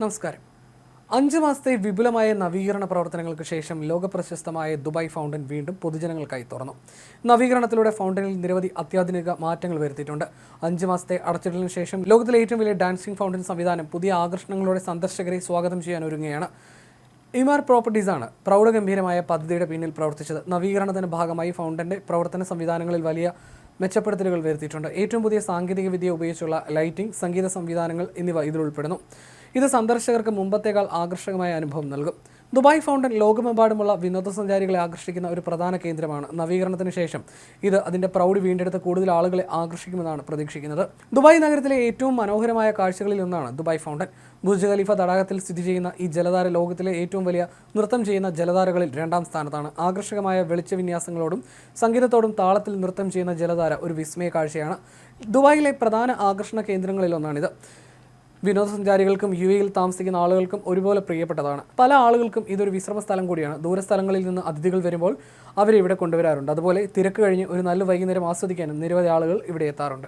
നമസ്കാരം. 5 മാസത്തെ വിപുലമായ നവീകരണ പ്രവർത്തനങ്ങൾക്ക് ശേഷം ലോകപ്രശസ്തമായ ദുബായ് ഫൗണ്ടൻ വീണ്ടും പൊതുജനങ്ങൾക്കായി തുറന്നു. നവീകരണത്തിലൂടെ ഫൗണ്ടനിൽ നിരവധി അത്യാധുനിക മാറ്റങ്ങൾ വരുത്തിയിട്ടുണ്ട്. 5 മാസത്തെ അടച്ചിടലിന് ശേഷം ലോകത്തിലെ ഏറ്റവും വലിയ ഡാൻസിംഗ് ഫൗണ്ടൻ സംവിധാനം പുതിയ ആകർഷണങ്ങളോടെ സന്ദർശകരെ സ്വാഗതം ചെയ്യാൻ ഒരുങ്ങുകയാണ്. ഇമാർ പ്രോപ്പർട്ടീസാണ് പ്രൗഢഗംഭീരമായ പദ്ധതിയുടെ പിന്നിൽ പ്രവർത്തിച്ചത്. നവീകരണത്തിന്റെ ഭാഗമായി ഫൗണ്ടന്റെ പ്രവർത്തന സംവിധാനങ്ങളിൽ വലിയ മെച്ചപ്പെടുത്തലുകൾ വരുത്തിയിട്ടുണ്ട്. ഏറ്റവും പുതിയ സാങ്കേതിക വിദ്യ ഉപയോഗിച്ചുള്ള ലൈറ്റിംഗ്, സംഗീത സംവിധാനങ്ങൾ എന്നിവ ഇതിൽ ഉൾപ്പെടുന്നു. ഇത് സന്ദർശകർക്ക് മുമ്പത്തേക്കാൾ ആകർഷകമായ അനുഭവം നൽകും. ദുബായ് ഫൗണ്ടൻ ലോകമെമ്പാടുമുള്ള വിനോദസഞ്ചാരികളെ ആകർഷിക്കുന്ന ഒരു പ്രധാന കേന്ദ്രമാണ്. നവീകരണത്തിന് ശേഷം ഇത് അതിന്റെ പ്രൗഢി വീണ്ടെടുത്ത് കൂടുതൽ ആളുകളെ ആകർഷിക്കുമെന്നാണ് പ്രതീക്ഷിക്കുന്നത്. ദുബായ് നഗരത്തിലെ ഏറ്റവും മനോഹരമായ കാഴ്ചകളിൽ ഒന്നാണ് ദുബായ് ഫൗണ്ടൻ. ബുർജ് ഖലീഫ തടാകത്തിൽ സ്ഥിതി ചെയ്യുന്ന ഈ ജലധാര ലോകത്തിലെ ഏറ്റവും വലിയ നൃത്തം ചെയ്യുന്ന ജലധാരകളിൽ 2ാം സ്ഥാനത്താണ്. ആകർഷകമായ വെളിച്ചവിന്യാസങ്ങളോടും സംഗീതത്തോടും താളത്തിൽ നൃത്തം ചെയ്യുന്ന ജലധാര ഒരു വിസ്മയ കാഴ്ചയാണ്. ദുബായിലെ പ്രധാന ആകർഷണ കേന്ദ്രങ്ങളിലൊന്നാണിത്. വിനോദസഞ്ചാരികൾക്കും UAE താമസിക്കുന്ന ആളുകൾക്കും ഒരുപോലെ പ്രിയപ്പെട്ടതാണ്. പല ആളുകൾക്കും ഇതൊരു വിശ്രമ സ്ഥലം കൂടിയാണ്. ദൂരസ്ഥലങ്ങളിൽ നിന്ന് അതിഥികൾ വരുമ്പോൾ അവരെ ഇവിടെ കൊണ്ടുവരാറുണ്ട്. അതുപോലെ തിരക്ക് കഴിഞ്ഞ് ഒരു നല്ല വൈകുന്നേരം ആസ്വദിക്കാനും നിരവധി ആളുകൾ ഇവിടെ എത്താറുണ്ട്.